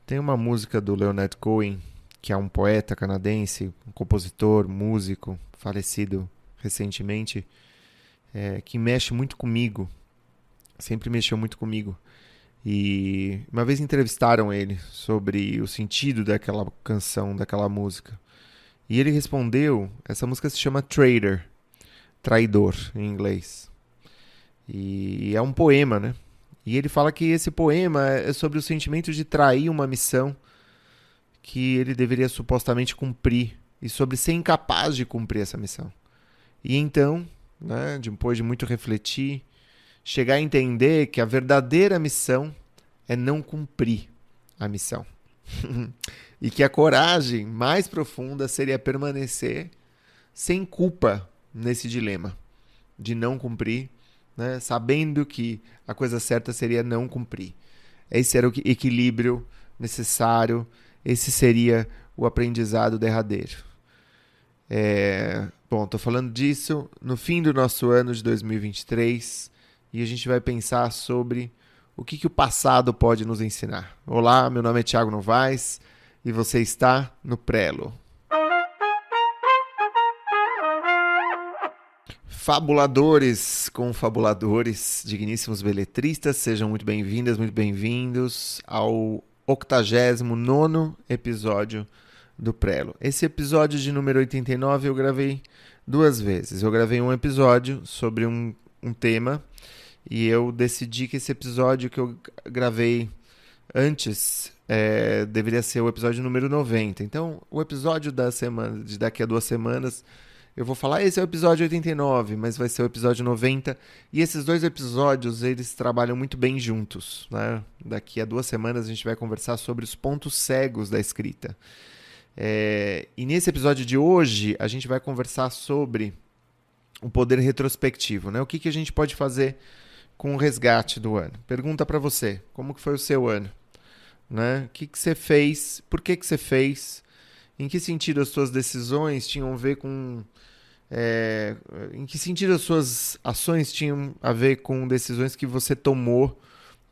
Tem uma música do Leonard Cohen, que é um poeta canadense, um compositor, músico, falecido recentemente, que mexe muito comigo, sempre mexeu muito comigo. E uma vez entrevistaram ele sobre o sentido daquela canção, daquela música. E ele respondeu, essa música se chama Traitor, traidor em inglês. E é um poema, né? E ele fala que esse poema é sobre o sentimento de trair uma missão que ele deveria supostamente cumprir e sobre ser incapaz de cumprir essa missão. E então, né, depois de muito refletir, chegar a entender que a verdadeira missão é não cumprir a missão. E que a coragem mais profunda seria permanecer sem culpa nesse dilema de não cumprir, né, sabendo que a coisa certa seria não cumprir. Esse era o equilíbrio necessário, esse seria o aprendizado derradeiro. Bom, estou falando disso no fim do nosso ano de 2023 e a gente vai pensar sobre o que o passado pode nos ensinar. Olá, meu nome é Thiago Novaes e você está no Prelo. Fabuladores, confabuladores, digníssimos beletristas, sejam muito bem-vindas, muito bem-vindos ao 89º episódio do Prelo. Esse episódio de número 89 eu gravei duas vezes. Eu gravei um episódio sobre um tema e eu decidi que esse episódio que eu gravei antes deveria ser o episódio número 90. Então, o episódio da semana, de daqui a 2 semanas, eu vou falar, esse é o episódio 89, mas vai ser o episódio 90. E esses dois episódios, eles trabalham muito bem juntos, né? Daqui a 2 semanas a gente vai conversar sobre os pontos cegos da escrita. E nesse episódio de hoje, a gente vai conversar sobre o poder retrospectivo, né? O que a gente pode fazer com o resgate do ano. Pergunta para você, como que foi o seu ano? Né? O que você fez? Por que você fez? Em que sentido as suas decisões tinham a ver com... em que sentido as suas ações tinham a ver com decisões que você tomou,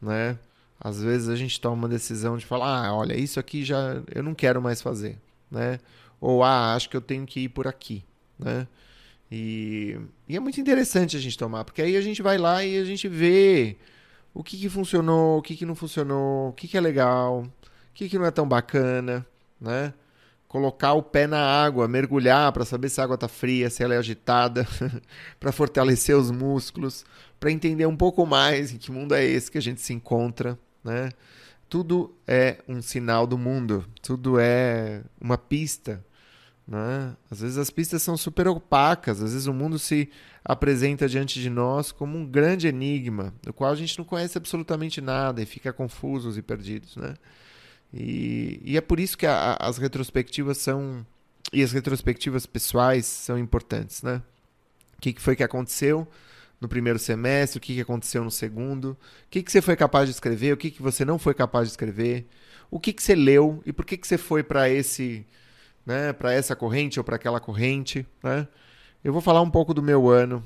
né? Às vezes a gente toma uma decisão de falar, olha, isso aqui já eu não quero mais fazer, né? Ou, acho que eu tenho que ir por aqui, né? E é muito interessante a gente tomar, porque aí a gente vai lá e a gente vê o que funcionou, o que não funcionou, o que é legal, o que não é tão bacana, né? Colocar o pé na água, mergulhar para saber se a água está fria, se ela é agitada, para fortalecer os músculos, para entender um pouco mais em que mundo é esse que a gente se encontra, né? Tudo é um sinal do mundo, tudo é uma pista, né? Às vezes as pistas são super opacas, às vezes o mundo se apresenta diante de nós como um grande enigma, do qual a gente não conhece absolutamente nada e fica confusos e perdidos, né? E é por isso que as retrospectivas são... E as retrospectivas pessoais são importantes, né? O que foi que aconteceu no primeiro semestre, o que aconteceu no segundo, o que você foi capaz de escrever, o que você não foi capaz de escrever, o que você leu e por que você foi para esse... né, para essa corrente ou para aquela corrente, né? Eu vou falar um pouco do meu ano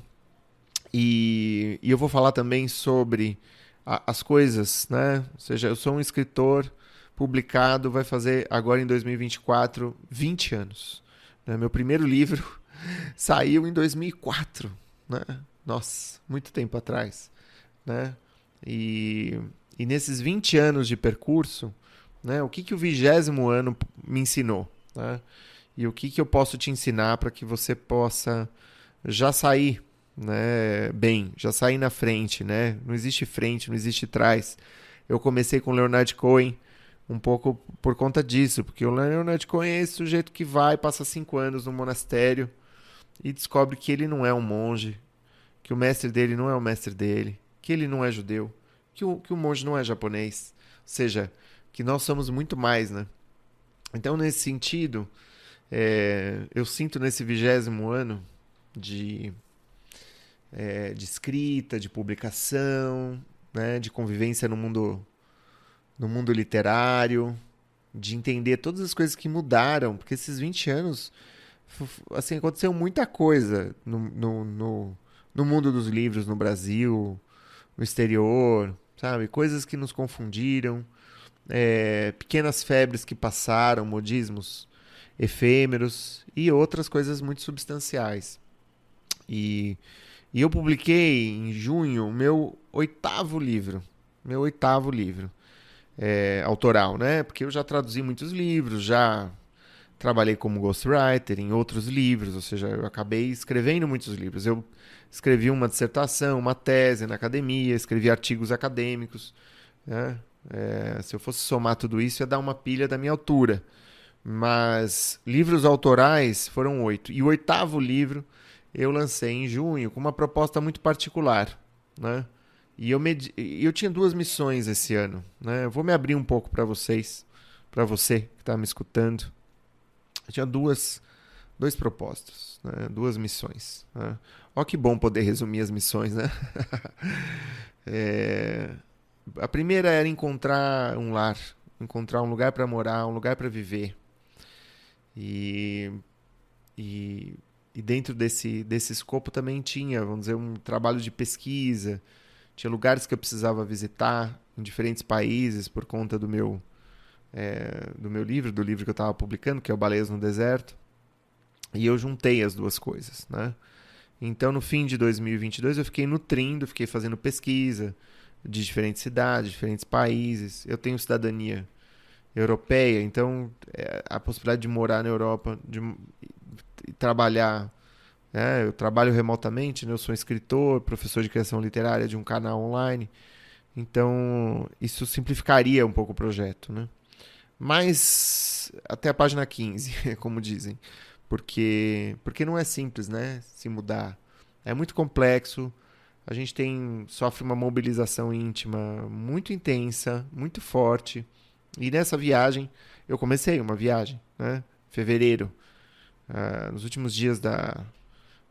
e eu vou falar também sobre as coisas, né? Ou seja, eu sou um escritor publicado, vai fazer agora em 2024 20 anos. Né? Meu primeiro livro saiu em 2004, né? Nossa, muito tempo atrás, né? E nesses 20 anos de percurso, né, o que o 20º ano me ensinou, né? E o que eu posso te ensinar para que você possa já sair, né, bem, já sair na frente, né? Não existe frente, não existe trás. Eu comecei com Leonard Cohen um pouco por conta disso, porque o Leonard Cohen é esse sujeito que vai, passa 5 anos no monastério e descobre que ele não é um monge, que o mestre dele não é o mestre dele, que ele não é judeu, que o monge não é japonês. Ou seja, que nós somos muito mais, né? Então, nesse sentido, eu sinto nesse 20º ano de escrita, de publicação, né, de convivência no mundo literário, de entender todas as coisas que mudaram, porque esses 20 anos, assim, aconteceu muita coisa no mundo dos livros, no Brasil, no exterior, sabe? Coisas que nos confundiram, pequenas febres que passaram, modismos efêmeros e outras coisas muito substanciais. E, e eu publiquei em junho o meu oitavo livro autoral, né? Porque eu já traduzi muitos livros, já trabalhei como ghostwriter em outros livros, ou seja, eu acabei escrevendo muitos livros. Eu escrevi uma dissertação, uma tese na academia, escrevi artigos acadêmicos, né? Se eu fosse somar tudo isso, ia dar uma pilha da minha altura. Mas livros autorais foram 8. E o oitavo livro eu lancei em junho com uma proposta muito particular, né? E eu tinha duas missões esse ano, né? Eu vou me abrir um pouco para vocês, para você que está me escutando. Eu tinha dois propósitos, né? Duas missões. Né? Ó, que bom poder resumir as missões, né? É, A primeira era encontrar um lar, encontrar um lugar para morar, um lugar para viver. E, e, e dentro desse escopo também tinha, vamos dizer, um trabalho de pesquisa. Tinha lugares que eu precisava visitar em diferentes países por conta do meu livro, do livro que eu estava publicando, que é o Baleias no Deserto. E eu juntei as duas coisas, né? Então, no fim de 2022, eu fiquei nutrindo, fiquei fazendo pesquisa de diferentes cidades, diferentes países. Eu tenho cidadania europeia, então a possibilidade de morar na Europa, de trabalhar, né? Eu trabalho remotamente, né? Eu sou escritor, professor de criação literária de um canal online, então isso simplificaria um pouco o projeto, né? Mas até a página 15, como dizem, porque não é simples, né? Se mudar, é muito complexo. A gente sofre uma mobilização íntima muito intensa, muito forte. E nessa viagem, eu comecei uma viagem, né? Fevereiro, nos últimos dias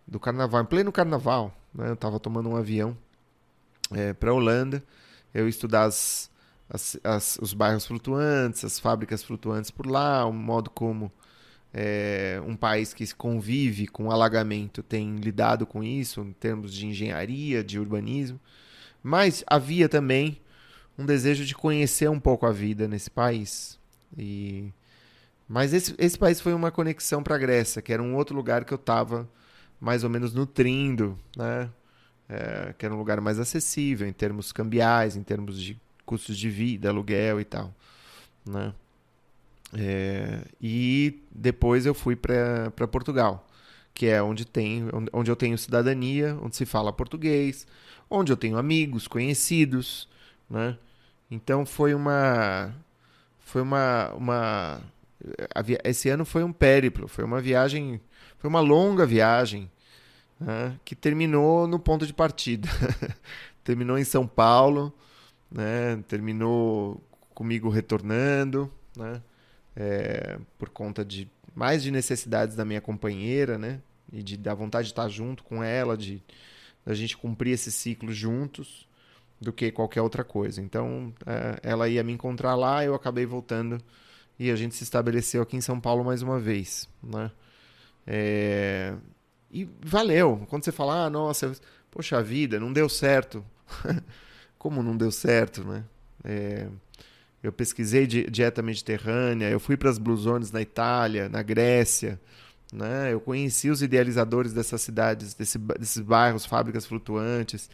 do carnaval, em pleno carnaval, né? Eu estava tomando um avião para a Holanda. Eu ia estudar os bairros flutuantes, as fábricas flutuantes por lá, o modo como um país que convive com alagamento tem lidado com isso, em termos de engenharia, de urbanismo. Mas havia também um desejo de conhecer um pouco a vida nesse país. Mas esse país foi uma conexão para a Grécia, que era um outro lugar que eu estava mais ou menos nutrindo, né? Que era um lugar mais acessível em termos cambiais, em termos de custos de vida, aluguel e tal, né? E depois eu fui para Portugal, que é onde eu tenho cidadania, onde se fala português, onde eu tenho amigos, conhecidos, né? Então esse ano foi um périplo, foi uma viagem, foi uma longa viagem, né, que terminou no ponto de partida. Terminou em São Paulo, né? Terminou comigo retornando, né? Por conta de mais de necessidades da minha companheira, né? E da vontade de estar junto com ela, de a gente cumprir esse ciclo juntos, do que qualquer outra coisa. Então, ela ia me encontrar lá, eu acabei voltando e a gente se estabeleceu aqui em São Paulo mais uma vez, né? E valeu. Quando você fala, nossa, poxa vida, não deu certo. Como não deu certo, né? Eu pesquisei dieta mediterrânea, eu fui para as Blue Zones na Itália, na Grécia, né? Eu conheci os idealizadores dessas cidades, desses bairros, fábricas flutuantes.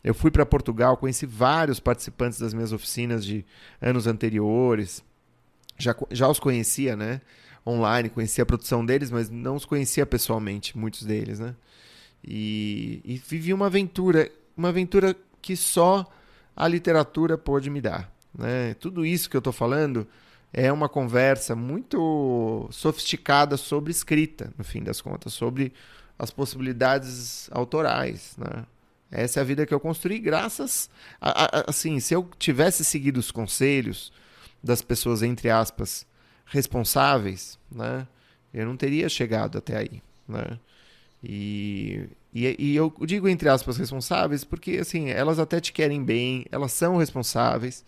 Eu fui para Portugal, conheci vários participantes das minhas oficinas de anos anteriores. Já os conhecia, né? Online, conhecia a produção deles, mas não os conhecia pessoalmente, muitos deles, né? E vivi uma aventura que só a literatura pôde me dar, né? Tudo isso que eu estou falando é uma conversa muito sofisticada sobre escrita, no fim das contas, sobre as possibilidades autorais, né? Essa é a vida que eu construí graças assim, se eu tivesse seguido os conselhos das pessoas, entre aspas, responsáveis, né, eu não teria chegado até aí, né? E eu digo entre aspas responsáveis porque assim, elas até te querem bem, elas são responsáveis,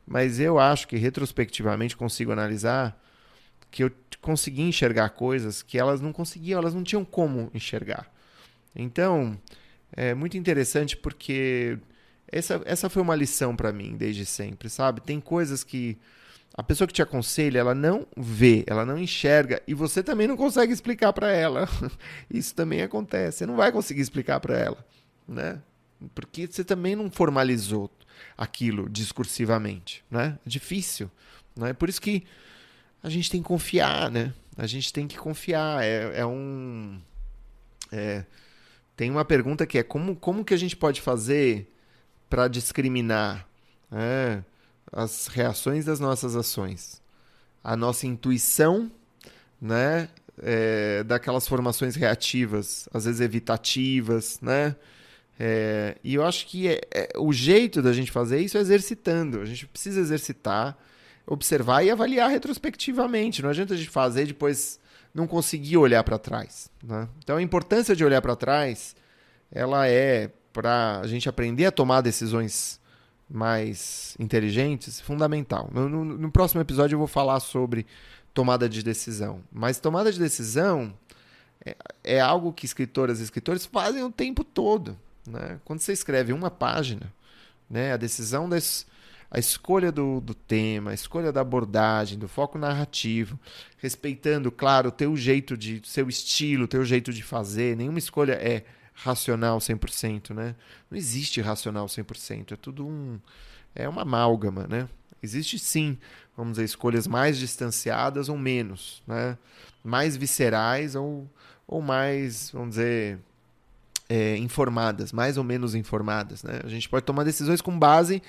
mas eu acho que retrospectivamente consigo analisar que eu consegui enxergar coisas que elas não conseguiam, elas não tinham como enxergar. Então, é muito interessante porque essa foi uma lição para mim desde sempre, sabe? Tem coisas que a pessoa que te aconselha, ela não vê, ela não enxerga e você também não consegue explicar para ela. Isso também acontece. Você não vai conseguir explicar para ela, né? Porque você também não formalizou aquilo discursivamente, né? É difícil, né? Por isso que a gente tem que confiar, né? A gente tem que confiar. Tem uma pergunta que é como que a gente pode fazer para discriminar, né, as reações das nossas ações? A nossa intuição, né, daquelas formações reativas, às vezes evitativas, né? E eu acho que o jeito da gente fazer isso é exercitando. A gente precisa exercitar, observar e avaliar retrospectivamente. Não adianta a gente fazer e depois não conseguir olhar para trás, né? Então a importância de olhar para trás, ela é para a gente aprender a tomar decisões mais inteligentes, fundamental. No próximo episódio eu vou falar sobre tomada de decisão. Mas tomada de decisão é algo que escritoras e escritores fazem o tempo todo, né? Quando você escreve uma página, né, a decisão a escolha do tema, a escolha da abordagem, do foco narrativo, respeitando, claro, o teu jeito seu estilo, o teu jeito de fazer. Nenhuma escolha é racional 100%, né? Não existe racional 100%, é uma amálgama, né? Existe sim, vamos dizer, escolhas mais distanciadas ou menos, né? Mais viscerais ou mais, vamos dizer, informadas, mais ou menos informadas, né? A gente pode tomar decisões com base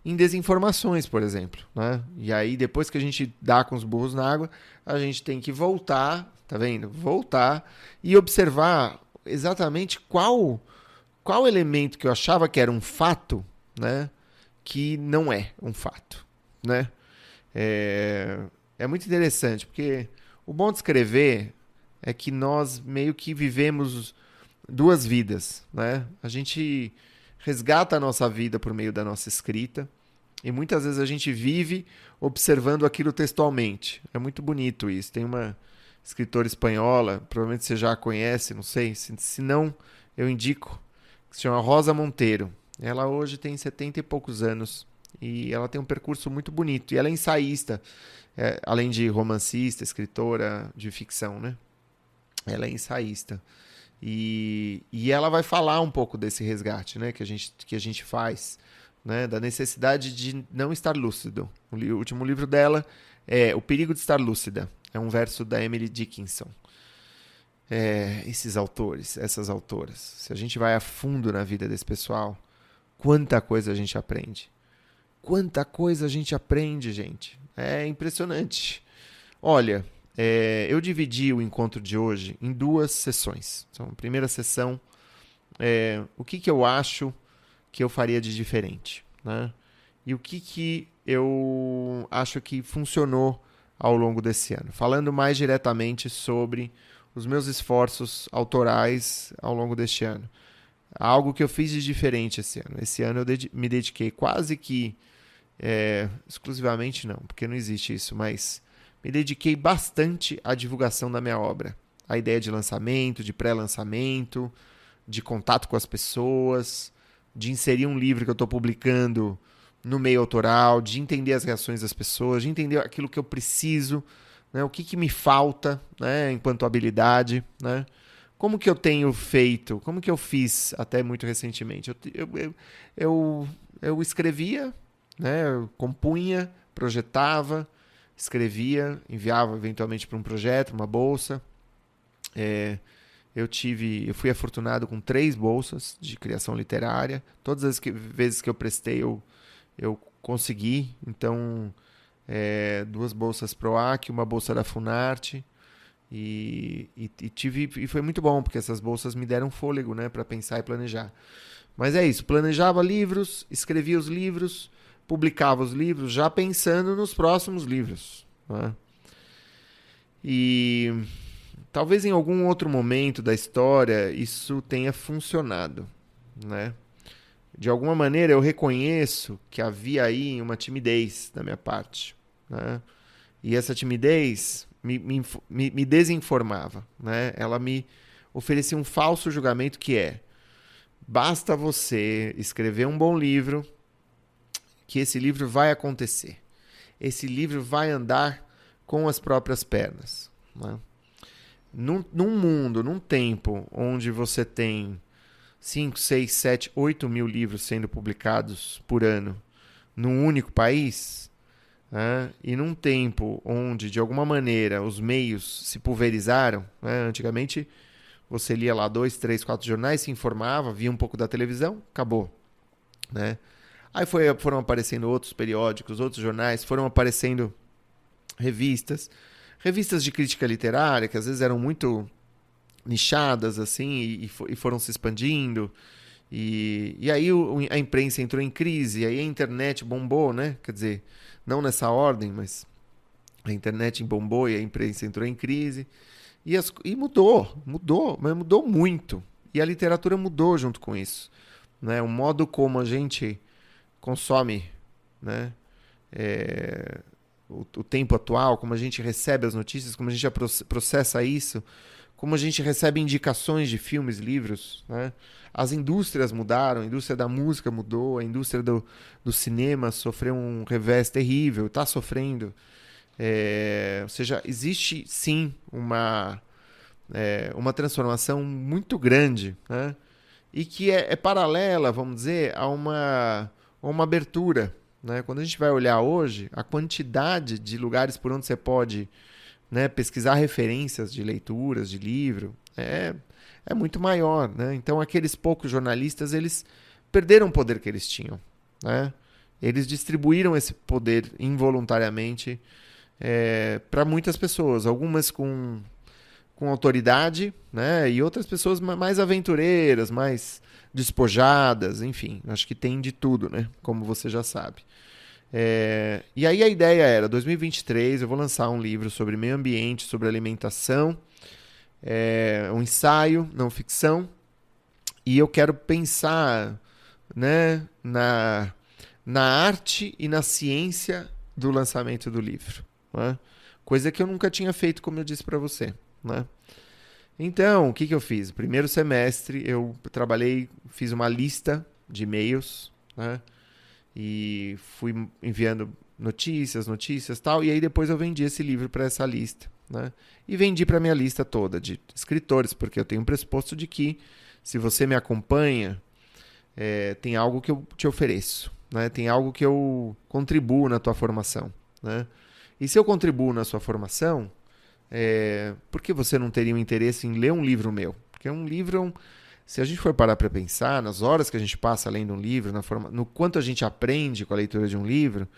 em desinformações, por exemplo, né? E aí, depois que a gente dá com os burros na água, a gente tem que voltar, tá vendo? Voltar e observar exatamente qual elemento que eu achava que era um fato, né, que não é um fato, né? É muito interessante, porque o bom de escrever é que nós meio que vivemos duas vidas, né? A gente resgata a nossa vida por meio da nossa escrita e muitas vezes a gente vive observando aquilo textualmente. É muito bonito isso. Tem uma escritora espanhola, provavelmente você já a conhece, não sei, se não, eu indico, que se chama Rosa Monteiro. Ela hoje tem 70 e poucos anos e ela tem um percurso muito bonito. E ela é ensaísta, além de romancista, escritora de ficção, né? Ela é ensaísta. E ela vai falar um pouco desse resgate, né, que a gente faz, né, da necessidade de não estar lúcido. O último livro dela é O Perigo de Estar Lúcida. É um verso da Emily Dickinson. Esses autores, essas autoras, se a gente vai a fundo na vida desse pessoal, quanta coisa a gente aprende. Quanta coisa a gente aprende, gente. É impressionante. Olha, eu dividi o encontro de hoje em duas sessões. Então, a primeira sessão, o que eu acho que eu faria de diferente, né? E o que eu acho que funcionou ao longo desse ano. Falando mais diretamente sobre os meus esforços autorais ao longo deste ano. Algo que eu fiz de diferente esse ano. Esse ano eu me dediquei quase que exclusivamente, não, porque não existe isso, mas me dediquei bastante à divulgação da minha obra. A ideia de lançamento, de pré-lançamento, de contato com as pessoas, de inserir um livro que eu estou publicando no meio autoral, de entender as reações das pessoas, de entender aquilo que eu preciso, né, o que me falta, né, enquanto habilidade, né? Como que eu tenho feito, como que eu fiz até muito recentemente? Eu escrevia, né, eu compunha, projetava, escrevia, enviava eventualmente para um projeto, uma bolsa. Eu fui afortunado com 3 bolsas de criação literária. Todas as vezes que eu prestei, eu consegui. Então, 2 bolsas PROAC, uma bolsa da Funarte. E foi muito bom, porque essas bolsas me deram fôlego, né, para pensar e planejar. Mas é isso, planejava livros, escrevia os livros, publicava os livros, já pensando nos próximos livros, né? E talvez em algum outro momento da história isso tenha funcionado, né? De alguma maneira eu reconheço que havia aí uma timidez da minha parte, né? E essa timidez me desinformava, né? Ela me oferecia um falso julgamento que Basta você escrever um bom livro, que esse livro vai acontecer. Esse livro vai andar com as próprias pernas. Né? Num mundo, num tempo onde você tem 5, 6, 7, 8 mil livros sendo publicados por ano num único país, né? E num tempo onde, de alguma maneira, os meios se pulverizaram, né? Antigamente você lia lá 2, 3, 4 jornais, se informava, via um pouco da televisão, acabou. Né? Aí foram aparecendo outros periódicos, outros jornais, foram aparecendo revistas de crítica literária, que às vezes eram muito nichadas, assim, e foram se expandindo. E aí a imprensa entrou em crise, aí a internet bombou, né? Quer dizer, não nessa ordem, mas a internet bombou e a imprensa entrou em crise. E mudou, mas mudou muito. E a literatura mudou junto com isso. Né? O modo como a gente consome, né? O tempo atual, como a gente recebe as notícias, como a gente processa isso, como a gente recebe indicações de filmes, livros. Né? As indústrias mudaram, a indústria da música mudou, a indústria do cinema sofreu um revés terrível, está sofrendo. Ou seja, existe sim uma transformação muito grande, né? E que é paralela, vamos dizer, a uma abertura. Né? Quando a gente vai olhar hoje, a quantidade de lugares por onde você pode, né, pesquisar referências de leituras, de livro, é muito maior. Né? Então, aqueles poucos jornalistas, eles perderam o poder que eles tinham. Né? Eles distribuíram esse poder involuntariamente para muitas pessoas, algumas com autoridade, né? E outras pessoas mais aventureiras, mais despojadas, enfim, acho que tem de tudo, né? Como você já sabe. E aí a ideia era, 2023, eu vou lançar um livro sobre meio ambiente, sobre alimentação, um ensaio, não ficção, e eu quero pensar, né, na arte e na ciência do lançamento do livro. Né? Coisa que eu nunca tinha feito, como eu disse para você. Né? Então, o que eu fiz? Primeiro semestre, eu trabalhei, fiz uma lista de e-mails, né? E fui enviando notícias tal, e aí depois eu vendi esse livro para essa lista. Né? E vendi para minha lista toda de escritores, porque eu tenho um pressuposto de que, se você me acompanha, tem algo que eu te ofereço, né? Tem algo que eu contribuo na tua formação. Né? E se eu contribuo na sua formação, por que você não teria um interesse em ler um livro meu? Porque um livro, se a gente for parar para pensar, nas horas que a gente passa lendo um livro, no quanto a gente aprende com a leitura de um livro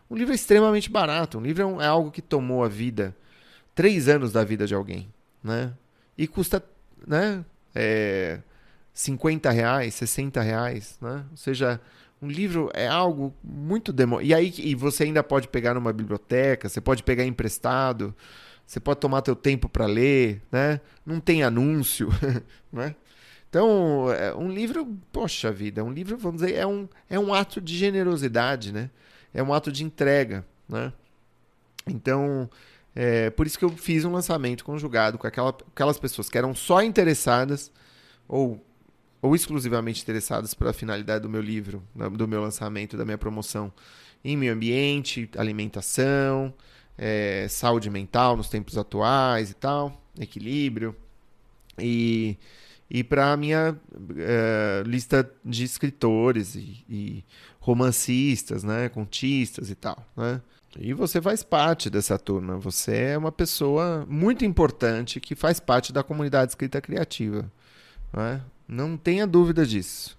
é extremamente barato. Um livro é algo que tomou a vida, 3 anos da vida de alguém. Né? E custa, né, R$50, R$60. Né? Ou seja, um livro é algo muito E você ainda pode pegar numa biblioteca, você pode pegar emprestado, você pode tomar teu tempo para ler, né? Não tem anúncio, né? Então, um livro, poxa vida, um livro, vamos dizer, é um ato de generosidade, né? É um ato de entrega, né? Então, por isso que eu fiz um lançamento conjugado com aquelas pessoas que eram só interessadas ou exclusivamente interessadas pela finalidade do meu livro, do meu lançamento, da minha promoção em meio ambiente, alimentação, saúde mental nos tempos atuais e tal, equilíbrio, e para a minha lista de escritores e romancistas, né, contistas e tal. Né? E você faz parte dessa turma, você é uma pessoa muito importante que faz parte da comunidade escrita criativa. Né? Não tenha dúvida disso.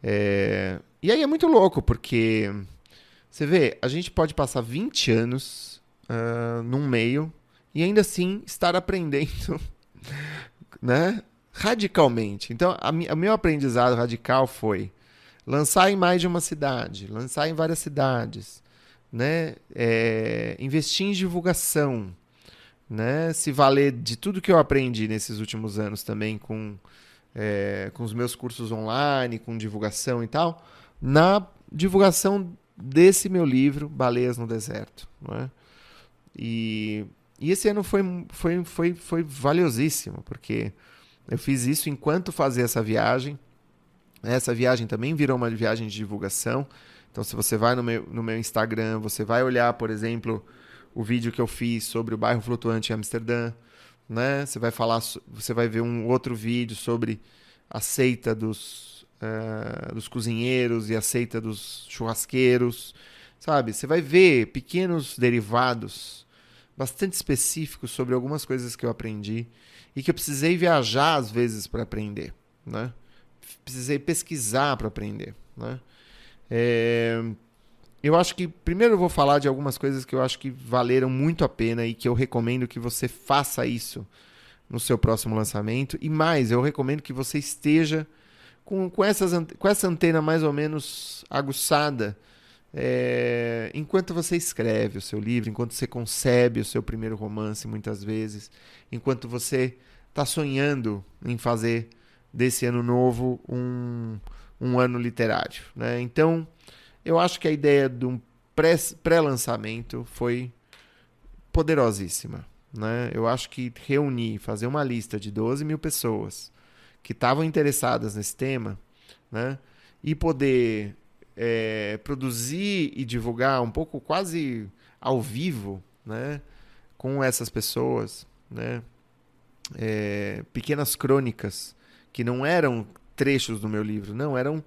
E aí é muito louco, porque você vê, a gente pode passar 20 anos num meio e ainda assim estar aprendendo, né, radicalmente. Então, o meu aprendizado radical foi lançar em mais de uma cidade, lançar em várias cidades, né, investir em divulgação, né, se valer de tudo que eu aprendi nesses últimos anos também com os meus cursos online, com divulgação e tal, na divulgação desse meu livro, Baleias no Deserto. Não é? E esse ano foi valiosíssimo, porque eu fiz isso enquanto fazia essa viagem, Essa viagem também virou uma viagem de divulgação. Então, se você vai no meu Instagram, você vai olhar, por exemplo, o vídeo que eu fiz sobre o bairro flutuante em Amsterdã, né? Você vai ver um outro vídeo sobre a seita dos cozinheiros e a seita dos churrasqueiros, sabe? Você vai ver pequenos derivados bastante específicos sobre algumas coisas que eu aprendi e que eu precisei viajar às vezes para aprender, né? Precisei pesquisar para aprender, né? Eu acho que primeiro eu vou falar de algumas coisas que eu acho que valeram muito a pena e que eu recomendo que você faça isso no seu próximo lançamento. E mais, eu recomendo que você esteja com essa antena mais ou menos aguçada enquanto você escreve o seu livro, enquanto você concebe o seu primeiro romance, muitas vezes, enquanto você está sonhando em fazer desse ano novo um ano literário, né? Então, eu acho que a ideia de um pré-lançamento foi poderosíssima, né? Eu acho que fazer uma lista de 12 mil pessoas que estavam interessadas nesse tema, né? E poder produzir e divulgar um pouco quase ao vivo, né? Com essas pessoas, né? Pequenas crônicas que não eram trechos do meu livro, não, eram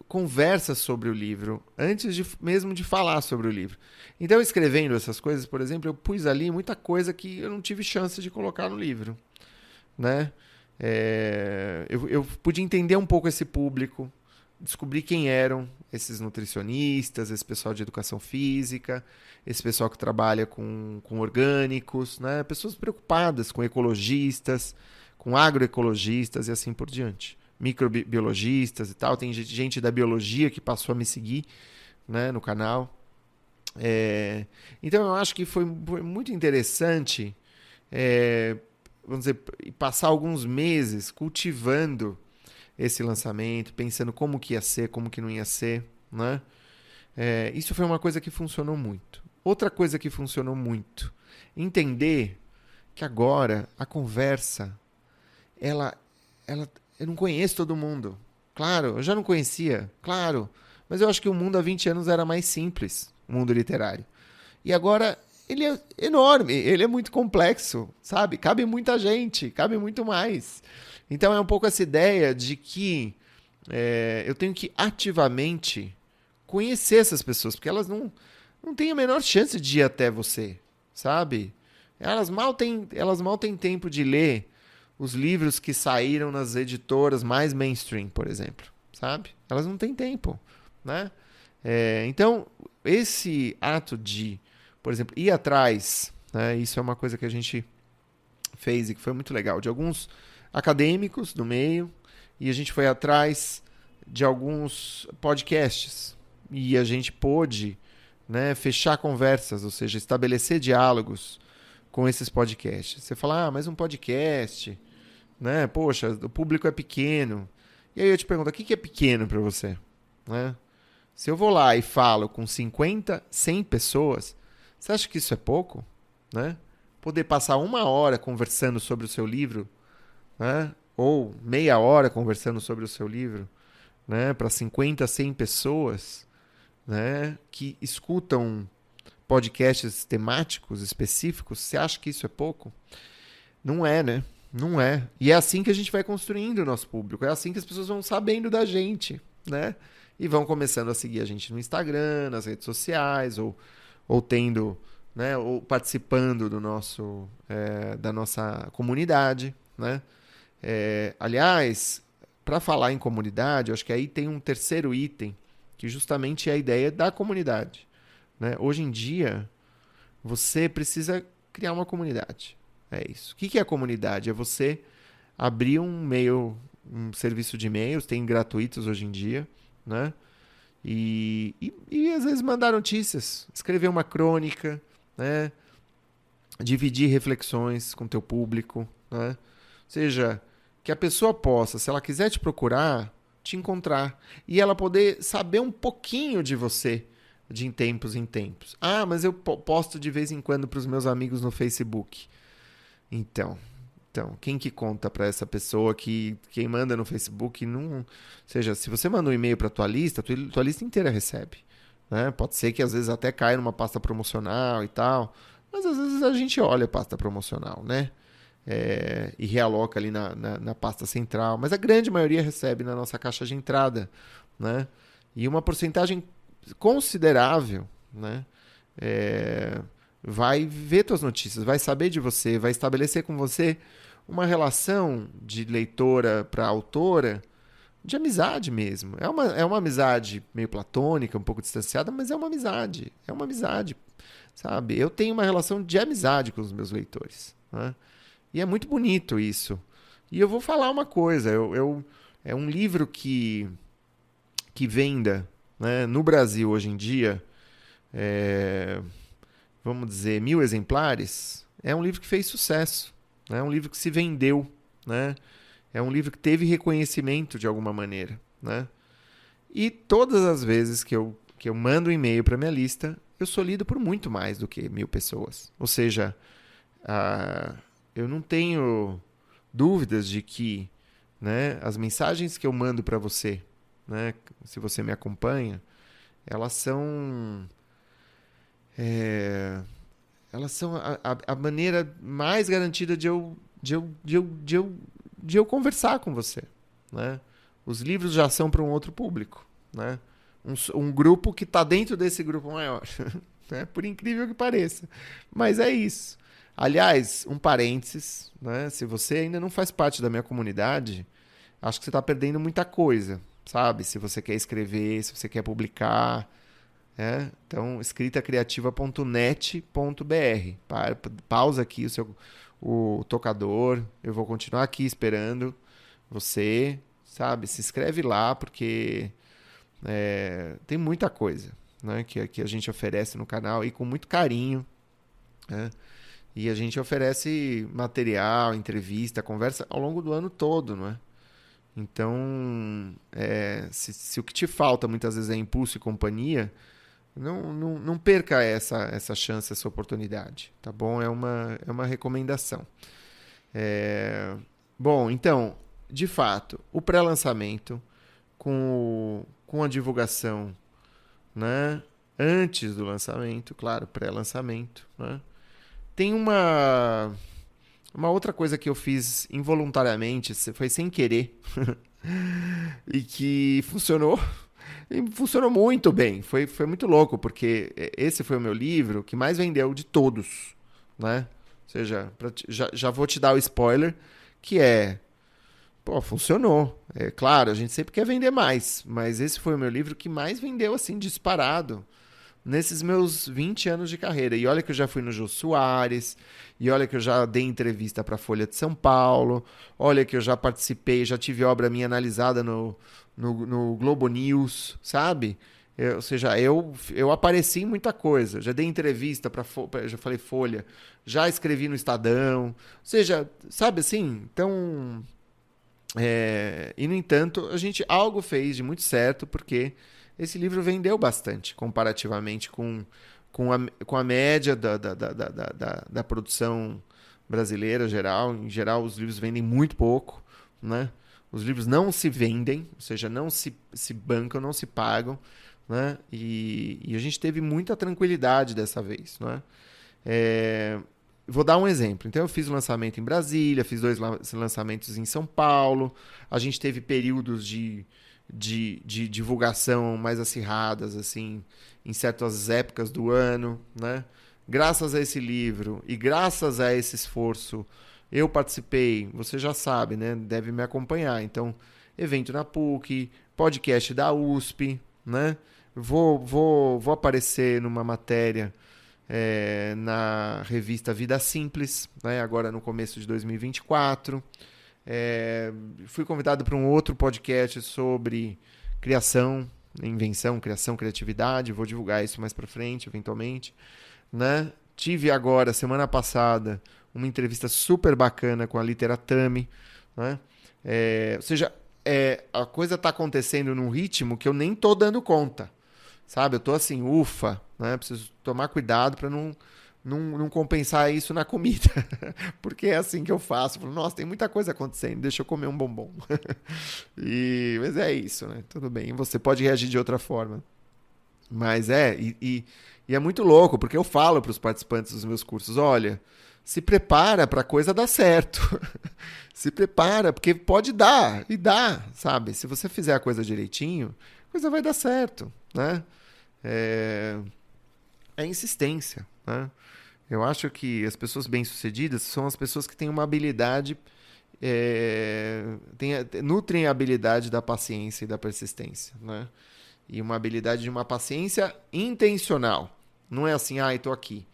conversas sobre o livro, antes mesmo de falar sobre o livro. Então, escrevendo essas coisas, por exemplo, eu pus ali muita coisa que eu não tive chance de colocar no livro, né? Eu pude entender um pouco esse público, descobrir quem eram esses nutricionistas, esse pessoal de educação física, esse pessoal que trabalha com orgânicos, né? Pessoas preocupadas com ecologistas, com agroecologistas e assim por diante. Microbiologistas e tal. Tem gente da biologia que passou a me seguir, né, no canal. Então eu acho que foi muito interessante, vamos dizer, passar alguns meses cultivando esse lançamento, pensando como que ia ser, como que não ia ser, né? Isso foi uma coisa que funcionou muito. Outra coisa que funcionou muito, entender que agora a conversa, eu não conheço todo mundo. Claro, eu já não conhecia, claro. Mas eu acho que o mundo há 20 anos era mais simples, o mundo literário. E agora ele é enorme, ele é muito complexo, sabe? Cabe muita gente, cabe muito mais. Então é um pouco essa ideia de que eu tenho que ativamente conhecer essas pessoas, porque elas não têm a menor chance de ir até você, sabe? Elas mal têm tempo de ler os livros que saíram nas editoras mais mainstream, por exemplo, sabe? Elas não têm tempo, né? Então, esse ato de, por exemplo, ir atrás, né? Isso é uma coisa que a gente fez e que foi muito legal, de alguns acadêmicos do meio, e a gente foi atrás de alguns podcasts, e a gente pôde, né, fechar conversas, ou seja, estabelecer diálogos com esses podcasts. Você fala, mas um podcast, né? Poxa, o público é pequeno. E aí eu te pergunto, o que é pequeno para você? Né? Se eu vou lá e falo com 50, 100 pessoas, você acha que isso é pouco? Né? Poder passar 1 hora conversando sobre o seu livro, né? Ou meia hora conversando sobre o seu livro, né? Para 50, 100 pessoas, né? Que escutam podcasts temáticos específicos, você acha que isso é pouco? Não é, né? Não é. E é assim que a gente vai construindo o nosso público. É assim que as pessoas vão sabendo da gente, né? E vão começando a seguir a gente no Instagram, nas redes sociais, ou tendo, né? Ou participando da nossa comunidade, né? Aliás, para falar em comunidade, eu acho que aí tem um terceiro item, que justamente é a ideia da comunidade, né? Hoje em dia, você precisa criar uma comunidade. É isso. O que é a comunidade? É você abrir um serviço de e-mails, tem gratuitos hoje em dia, né? E às vezes mandar notícias, escrever uma crônica, né? Dividir reflexões com o teu público, né? Ou seja, que a pessoa possa, se ela quiser te procurar, te encontrar. E ela poder saber um pouquinho de você de tempos em tempos. Mas eu posto de vez em quando para os meus amigos no Facebook. Então então? Quem que conta para essa pessoa que quem manda no Facebook não... Ou seja, se você manda um e-mail para tua lista inteira recebe, né? Pode ser que às vezes até caia numa pasta promocional e tal, mas às vezes a gente olha a pasta promocional, né? E realoca ali na pasta central, mas a grande maioria recebe na nossa caixa de entrada, né? E uma porcentagem considerável, né? Vai ver tuas notícias, vai saber de você, vai estabelecer com você uma relação de leitora para autora, de amizade mesmo. É uma amizade meio platônica, um pouco distanciada, mas é uma amizade, sabe? Eu tenho uma relação de amizade com os meus leitores, né? E é muito bonito isso. E eu vou falar uma coisa, é um livro que venda, né, no Brasil hoje em dia, vamos dizer, 1.000 exemplares, é um livro que fez sucesso, né? É um livro que se vendeu, né? É um livro que teve reconhecimento de alguma maneira, né? E todas as vezes que eu mando um e-mail para minha lista, eu sou lido por muito mais do que 1.000 pessoas. Ou seja, eu não tenho dúvidas de que, né, as mensagens que eu mando para você, né, se você me acompanha, elas são a maneira mais garantida de eu conversar com você, né? Os livros já são para um outro público, né? Um grupo que está dentro desse grupo maior, né? Por incrível que pareça, mas é isso. Aliás, um parênteses, né? Se você ainda não faz parte da minha comunidade, acho que você está perdendo muita coisa, sabe? Se você quer escrever, se você quer publicar, então, escritacriativa.net.br. Pausa aqui o tocador. Eu vou continuar aqui esperando você, sabe? Se inscreve lá, porque tem muita coisa, né, que a gente oferece no canal e com muito carinho, né? E a gente oferece material, entrevista, conversa ao longo do ano todo, não é? Então, se o que te falta muitas vezes é impulso e companhia, não perca essa chance, essa oportunidade, tá bom? É uma recomendação. Bom, então, de fato, o pré-lançamento com a divulgação, né, antes do lançamento, claro, pré-lançamento, né? Tem uma outra coisa que eu fiz involuntariamente, foi sem querer, e que funcionou. E funcionou muito bem. Foi muito louco, porque esse foi o meu livro que mais vendeu de todos, né? Ou seja, já vou te dar o spoiler, que funcionou. É claro, a gente sempre quer vender mais, mas esse foi o meu livro que mais vendeu, assim, disparado, nesses meus 20 anos de carreira. E olha que eu já fui no Jô Soares, e olha que eu já dei entrevista para a Folha de São Paulo, olha que eu já participei, já tive obra minha analisada no Globo News, sabe? Ou seja, eu apareci em muita coisa. Já dei entrevista já falei Folha, já escrevi no Estadão. Ou seja, sabe assim? Então, e no entanto, algo fez de muito certo, porque esse livro vendeu bastante, comparativamente com a média da produção brasileira geral. Em geral, os livros vendem muito pouco, né? Os livros não se vendem, ou seja, não se bancam, não se pagam, né? E a gente teve muita tranquilidade dessa vez, né? Vou dar um exemplo. Então, eu fiz o lançamento em Brasília, fiz 2 lançamentos em São Paulo. A gente teve períodos de divulgação mais acirradas, assim, em certas épocas do ano, né? Graças a esse livro e graças a esse esforço, eu participei, você já sabe, né? Deve me acompanhar. Então, evento na PUC, podcast da USP, né? Vou aparecer numa matéria na revista Vida Simples, né? Agora no começo de 2024. Fui convidado para um outro podcast sobre criação, invenção, criação, criatividade. Vou divulgar isso mais para frente, eventualmente, né? Tive agora, semana passada, uma entrevista super bacana com a Literatami, né? Ou seja, a coisa está acontecendo num ritmo que eu nem tô dando conta, sabe? Eu tô assim, ufa, né? Preciso tomar cuidado para não compensar isso na comida. Porque é assim que eu faço. Eu falo, nossa, tem muita coisa acontecendo, deixa eu comer um bombom. Mas é isso, né? Tudo bem. Você pode reagir de outra forma. Mas e é muito louco, porque eu falo para os participantes dos meus cursos, olha, se prepara para a coisa dar certo. Se prepara, porque pode dar, e dá, sabe? Se você fizer a coisa direitinho, a coisa vai dar certo, né? É, é insistência, né? Eu acho que as pessoas bem-sucedidas são as pessoas que têm uma habilidade, nutrem a habilidade da paciência e da persistência, né? E uma habilidade de uma paciência intencional. Não é assim, estou aqui,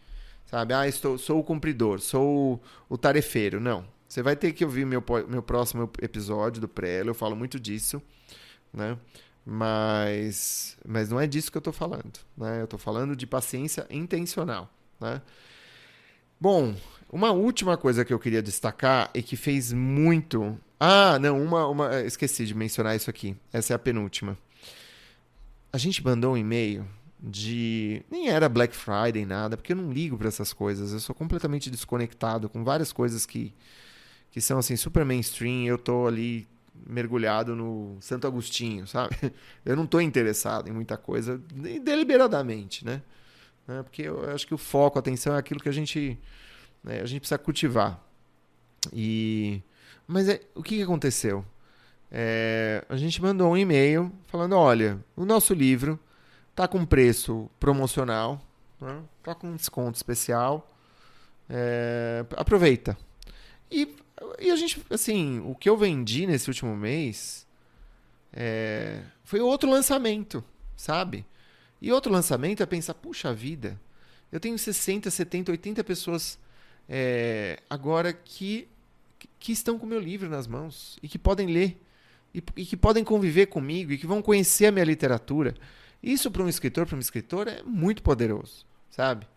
sabe? Sou o cumpridor, sou o tarefeiro. Não. Você vai ter que ouvir meu próximo episódio do Prelo, eu falo muito disso, né? Mas não é disso que eu estou falando, né? Eu estou falando de paciência intencional, né? Bom, uma última coisa que eu queria destacar e que fez muito... Ah, não, esqueci de mencionar isso aqui. Essa é a penúltima. A gente mandou um e-mail de... Nem era Black Friday, nada, porque eu não ligo para essas coisas. Eu sou completamente desconectado com várias coisas que são assim super mainstream. Eu tô ali mergulhado no Santo Agostinho, sabe? Eu não tô interessado em muita coisa deliberadamente, né? Porque eu acho que o foco, a atenção é aquilo que a gente precisa cultivar. Mas o que aconteceu? A gente mandou um e-mail falando, olha, o nosso livro tá com preço promocional, né? Tá com desconto especial, aproveita. E a gente, assim, o que eu vendi nesse último mês foi outro lançamento, sabe? E outro lançamento é pensar, puxa vida, eu tenho 60, 70, 80 pessoas agora que estão com o meu livro nas mãos e que podem ler e que podem conviver comigo e que vão conhecer a minha literatura. Isso para um escritor, para uma escritora, é muito poderoso, sabe?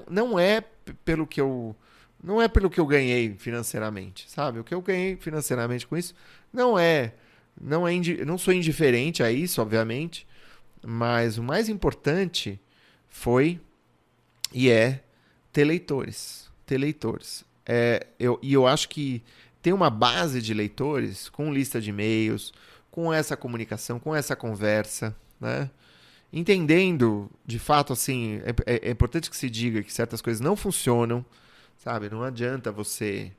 Não é pelo que eu... Não é pelo que eu ganhei financeiramente, sabe? O que eu ganhei financeiramente com isso não sou indiferente a isso, obviamente, mas o mais importante foi e é ter leitores. Ter leitores. Eu acho que ter uma base de leitores com lista de e-mails, com essa comunicação, com essa conversa, né? Entendendo, de fato, assim, é importante que se diga que certas coisas não funcionam, sabe? Não adianta você...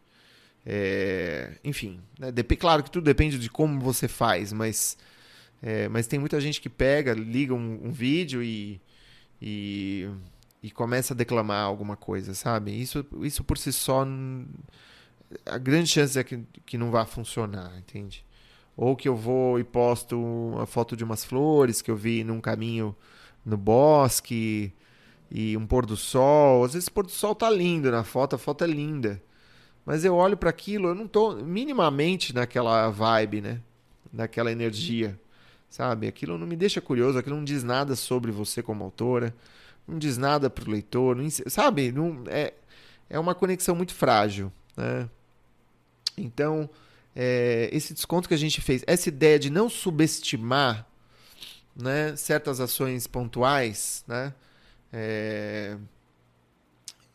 enfim, né? Claro que tudo depende de como você faz, mas tem muita gente que pega, liga um vídeo e começa a declamar alguma coisa, sabe? Isso por si só, a grande chance é que não vá funcionar, entende? Ou que eu vou e posto uma foto de umas flores que eu vi num caminho no bosque e um pôr do sol. Às vezes o pôr do sol tá lindo na foto, a foto é linda. Mas eu olho para aquilo, eu não tô minimamente naquela vibe, né? Naquela energia, sabe? Aquilo não me deixa curioso, aquilo não diz nada sobre você como autora, não diz nada pro leitor, sabe? Não, é uma conexão muito frágil, né? Então, esse desconto que a gente fez, essa ideia de não subestimar, né, certas ações pontuais, né?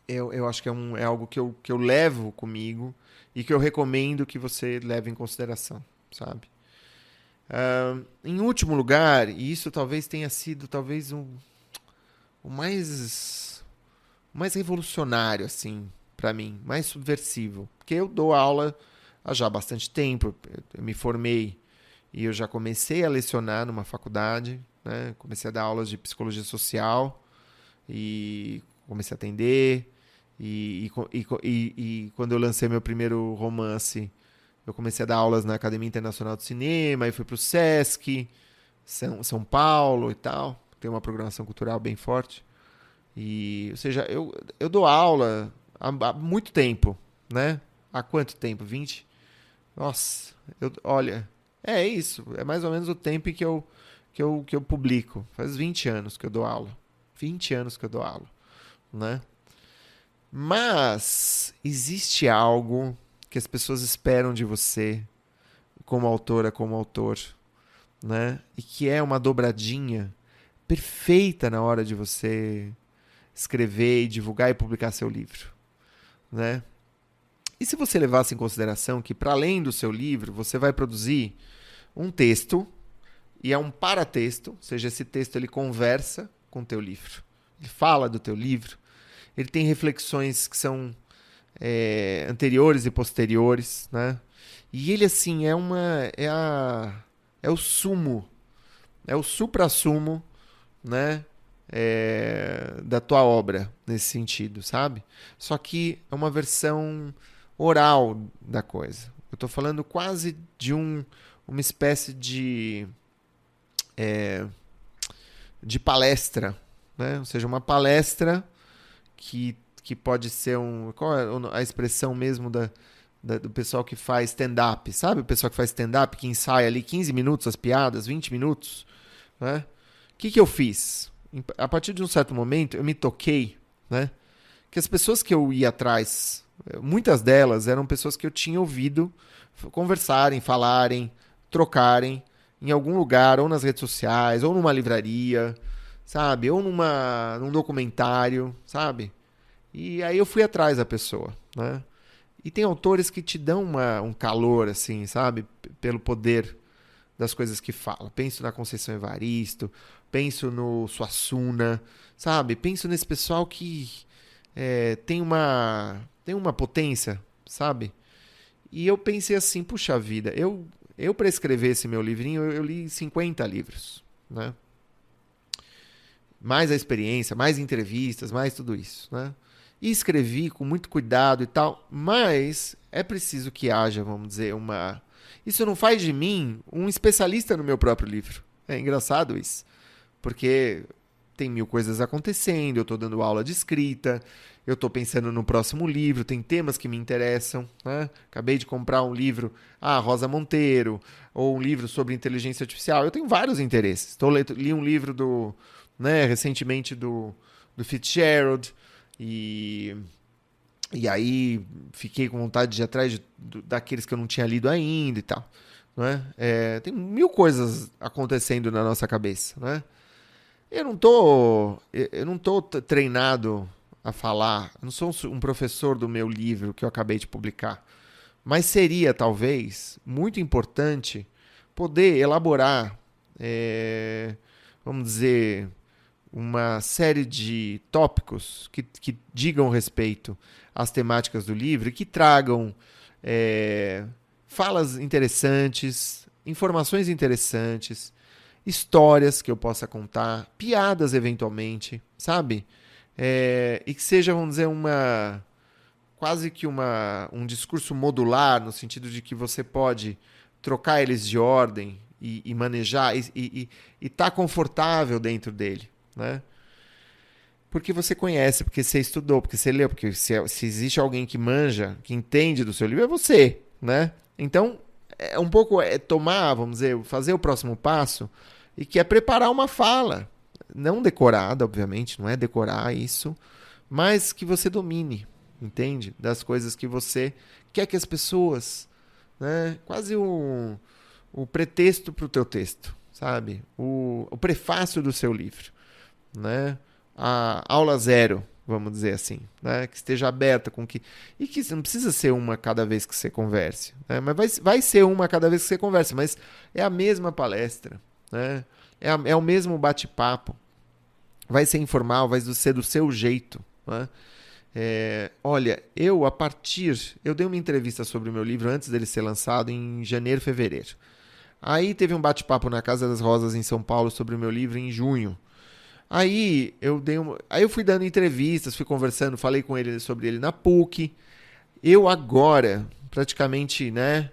Eu acho que é algo que eu levo comigo e que eu recomendo que você leve em consideração, sabe? Em último lugar, e isso talvez tenha sido o mais revolucionário, assim, para mim, mais subversivo, porque eu dou aula há já bastante tempo, eu me formei e eu já comecei a lecionar numa faculdade, né? Comecei a dar aulas de psicologia social e comecei a atender. E quando eu lancei meu primeiro romance, eu comecei a dar aulas na Academia Internacional de Cinema, e fui para o Sesc, São Paulo e tal. Tem uma programação cultural bem forte. Ou seja, eu dou aula há muito tempo, né? Há quanto tempo? 20? Nossa, olha, é isso. É mais ou menos o tempo que eu publico. Faz 20 anos que eu dou aula. 20 anos que eu dou aula, né? Mas existe algo que as pessoas esperam de você como autora, como autor, né? E que é uma dobradinha perfeita na hora de você escrever e divulgar e publicar seu livro, né? E se você levasse em consideração que, para além do seu livro, você vai produzir um texto, e é um paratexto, ou seja, esse texto ele conversa com o teu livro, ele fala do teu livro, ele tem reflexões que são anteriores e posteriores, né? E ele, assim, é o sumo, é o suprassumo, né? Da tua obra, nesse sentido, sabe? Só que é uma versão oral da coisa. Eu estou falando quase de uma espécie de palestra, né? Ou seja, uma palestra que pode ser qual é a expressão mesmo do pessoal que faz stand-up, sabe? O pessoal que faz stand-up, que ensaia ali 15 minutos as piadas, 20 minutos, né? O que eu fiz? A partir de um certo momento, eu me toquei, né? Que as pessoas que eu ia atrás, muitas delas eram pessoas que eu tinha ouvido conversarem, falarem, trocarem em algum lugar, ou nas redes sociais, ou numa livraria, sabe? Ou num documentário, sabe? E aí eu fui atrás da pessoa, né? E tem autores que te dão um calor, assim, sabe? Pelo poder das coisas que fala. Penso na Conceição Evaristo, penso no Suassuna, sabe? Penso nesse pessoal que tem uma potência, sabe? E eu pensei assim, puxa vida, eu para escrever esse meu livrinho, eu li 50 livros, né? Mais a experiência, mais entrevistas, mais tudo isso, né? E escrevi com muito cuidado e tal, mas é preciso que haja, vamos dizer, Isso não faz de mim um especialista no meu próprio livro. É engraçado isso, porque tem 1000 coisas acontecendo, eu estou dando aula de escrita, eu estou pensando no próximo livro, tem temas que me interessam, né? Acabei de comprar um livro, Rosa Monteiro, ou um livro sobre inteligência artificial. Eu tenho vários interesses. Li um livro recentemente do Fitzgerald, e aí fiquei com vontade de ir atrás daqueles que eu não tinha lido ainda e tal. Não é? Tem 1000 coisas acontecendo na nossa cabeça. Não é? Eu não tô treinado a falar, eu não sou um professor do meu livro que eu acabei de publicar, mas seria talvez muito importante poder elaborar, vamos dizer, uma série de tópicos que digam respeito às temáticas do livro e que tragam falas interessantes, informações interessantes, histórias que eu possa contar, piadas eventualmente, sabe? E que seja, vamos dizer, quase que um discurso modular, no sentido de que você pode trocar eles de ordem e manejar e tá confortável dentro dele, né? Porque você conhece, porque você estudou, porque você leu, porque se existe alguém que manja, que entende do seu livro, é você, né? Então, um pouco tomar, vamos dizer, fazer o próximo passo e que é preparar uma fala. Não decorada, obviamente, não é decorar isso, mas que você domine, entende? Das coisas que você quer que as pessoas, né? Quase o pretexto para o teu texto, sabe? O prefácio do seu livro, né? A aula zero, vamos dizer assim, né? Que esteja aberta e que não precisa ser uma cada vez que você converse, né? Mas vai ser uma cada vez que você converse, mas é a mesma palestra, né? É o mesmo bate-papo, vai ser informal, vai ser do seu jeito, né? Olha, eu dei uma entrevista sobre o meu livro antes dele ser lançado em janeiro, fevereiro. Aí teve um bate-papo na Casa das Rosas em São Paulo sobre o meu livro em junho. Aí eu fui dando entrevistas, fui conversando, falei com ele sobre ele na PUC. Eu agora, praticamente, né,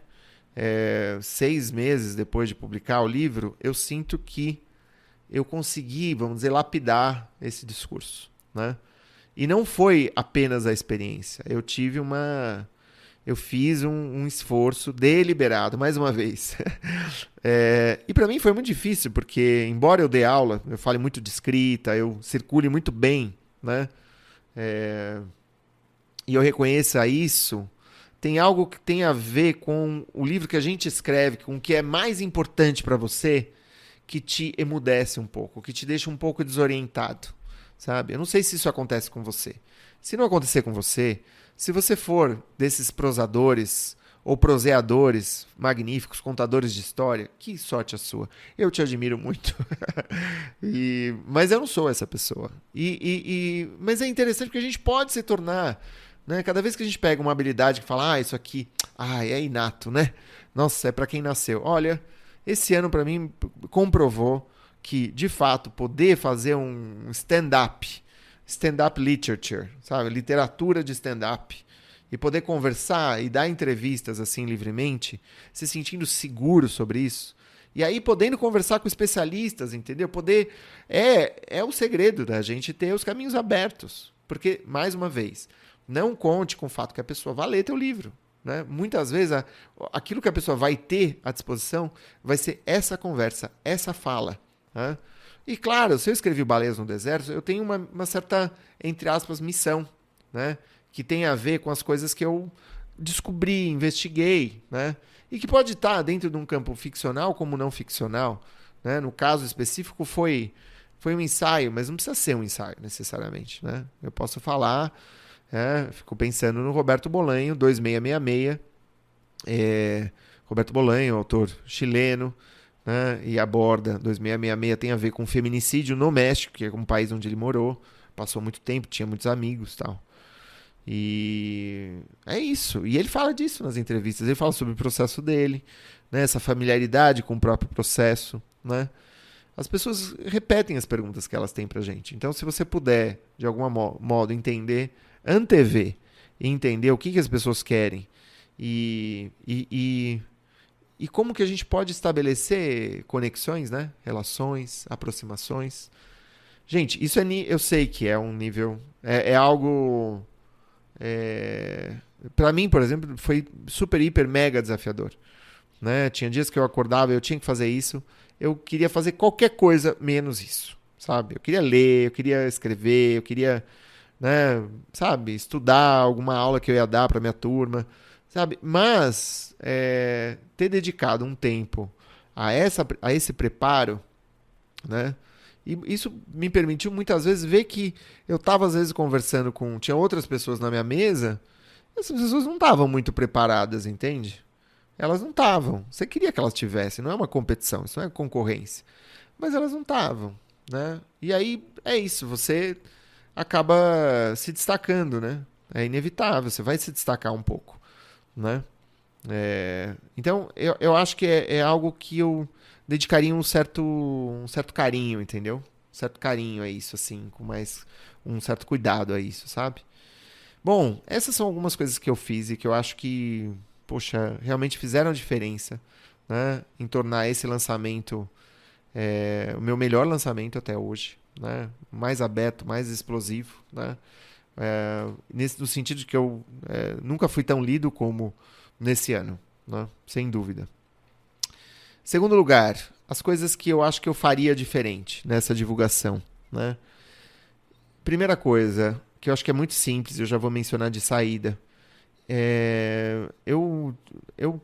6 meses depois de publicar o livro, eu sinto que eu consegui, vamos dizer, lapidar esse discurso, né? E não foi apenas a experiência. Eu fiz um esforço deliberado, mais uma vez. E para mim foi muito difícil, porque embora eu dê aula, eu fale muito de escrita, eu circule muito bem, né? E eu reconheça isso, tem algo que tem a ver com o livro que a gente escreve, com o que é mais importante para você, que te emudece um pouco, que te deixa um pouco desorientado, sabe? Eu não sei se isso acontece com você. Se não acontecer com você, se você for desses prosadores ou proseadores magníficos, contadores de história, que sorte a sua. Eu te admiro muito. Mas eu não sou essa pessoa. Mas é interessante porque a gente pode se tornar, né? Cada vez que a gente pega uma habilidade que fala, isso aqui, é inato, né? Nossa, é para quem nasceu. Olha, esse ano para mim comprovou que, de fato, poder fazer um stand-up literature, sabe? Literatura de stand-up, e poder conversar e dar entrevistas assim livremente, se sentindo seguro sobre isso, e aí podendo conversar com especialistas, entendeu? É o segredo da gente ter os caminhos abertos, porque, mais uma vez, não conte com o fato que a pessoa vai ler teu livro, né? Muitas vezes aquilo que a pessoa vai ter à disposição vai ser essa conversa, essa fala, né? E claro, se eu escrevi Baleias no Deserto, eu tenho uma certa, entre aspas, missão, né? Que tem a ver com as coisas que eu descobri, investiguei, né? E que pode estar dentro de um campo ficcional como não ficcional, né? No caso específico foi um ensaio, mas não precisa ser um ensaio necessariamente, né? Eu posso falar, fico pensando no Roberto Bolanho, 2666, Roberto Bolanho, autor chileno, né? E aborda 2666 tem a ver com feminicídio no México, que é um país onde ele morou, passou muito tempo, tinha muitos amigos, tal. E é isso. E ele fala disso nas entrevistas. Ele fala sobre o processo dele, né? Essa familiaridade com o próprio processo, né? As pessoas repetem as perguntas que elas têm pra gente. Então, se você puder, de algum modo, antever e entender o que as pessoas querem e como que a gente pode estabelecer conexões, né? Relações, aproximações. Gente, isso eu sei que é um nível... É algo... Para mim, por exemplo, foi super, hiper, mega desafiador, né? Tinha dias que eu acordava e eu tinha que fazer isso. Eu queria fazer qualquer coisa menos isso, sabe? Eu queria ler, eu queria escrever, eu queria, né, sabe, estudar alguma aula que eu ia dar para minha turma, sabe? Mas ter dedicado um tempo a esse preparo, né? E isso me permitiu muitas vezes ver que eu estava às vezes conversando tinha outras pessoas na minha mesa, e essas pessoas não estavam muito preparadas, entende? Elas não estavam. Você queria que elas tivessem, não é uma competição, isso não é concorrência. Mas elas não estavam, né? E aí é isso, você acaba se destacando, né? É inevitável, você vai se destacar um pouco, né? Então, eu acho que é algo que eu dedicaria um certo carinho, entendeu? Um certo carinho a isso, assim, com mais um certo cuidado a isso, sabe? Bom, essas são algumas coisas que eu fiz e que eu acho que, poxa, realmente fizeram a diferença, né? Em tornar esse lançamento o meu melhor lançamento até hoje, né? Mais aberto, mais explosivo, né? No sentido de que eu nunca fui tão lido como nesse ano, né? Sem dúvida. Segundo lugar, as coisas que eu acho que eu faria diferente nessa divulgação, né? Primeira coisa, que eu acho que é muito simples, eu já vou mencionar de saída. Eu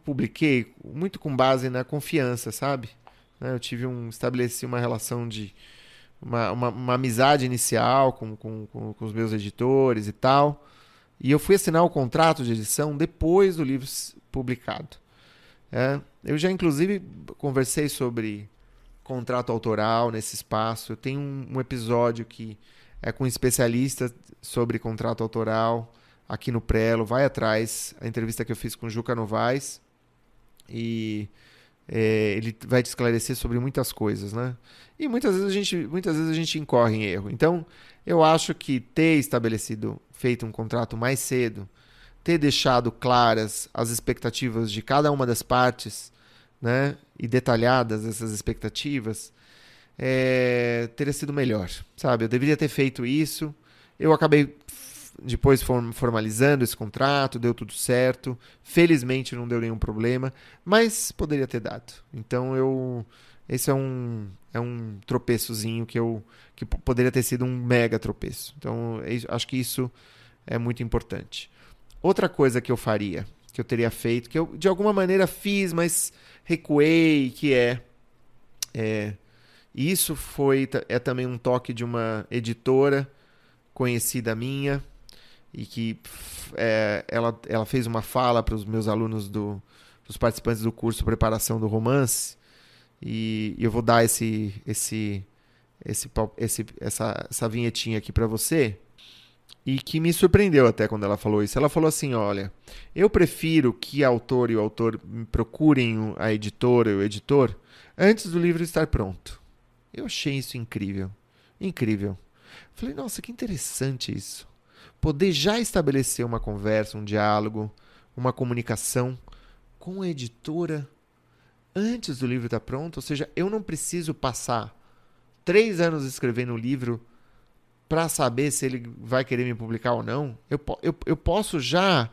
publiquei muito com base na confiança, sabe? Eu estabeleci uma relação de uma amizade inicial com os meus editores e tal. E eu fui assinar o contrato de edição depois do livro publicado. Eu já, inclusive, conversei sobre contrato autoral nesse espaço. Eu tenho um episódio que é com um especialista sobre contrato autoral aqui no Prelo. Vai atrás, a entrevista que eu fiz com o Juca Novaes. E ele vai te esclarecer sobre muitas coisas, né? E muitas vezes a gente incorre em erro. Então, eu acho que feito um contrato mais cedo, ter deixado claras as expectativas de cada uma das partes, né, e detalhadas essas expectativas, teria sido melhor, sabe? Eu deveria ter feito isso. Eu acabei depois formalizando esse contrato, deu tudo certo. Felizmente não deu nenhum problema, mas poderia ter dado. Então esse é um tropeçozinho que poderia ter sido um mega tropeço. Então acho que isso é muito importante. Outra coisa que eu faria, que eu teria feito, que eu de alguma maneira fiz, mas recuei, que Isso é também um toque de uma editora conhecida minha, e que ela fez uma fala para os meus alunos dos participantes do curso Preparação do Romance, e eu vou dar essa vinhetinha aqui para você, e que me surpreendeu até quando ela falou isso. Ela falou assim: olha, eu prefiro que a autora e o autor procurem a editora e o editor antes do livro estar pronto. Eu achei isso incrível. Incrível. Falei, nossa, que interessante isso. Poder já estabelecer uma conversa, um diálogo, uma comunicação com a editora antes do livro estar pronto. Ou seja, eu não preciso passar 3 anos escrevendo um livro para saber se ele vai querer me publicar ou não. Eu posso já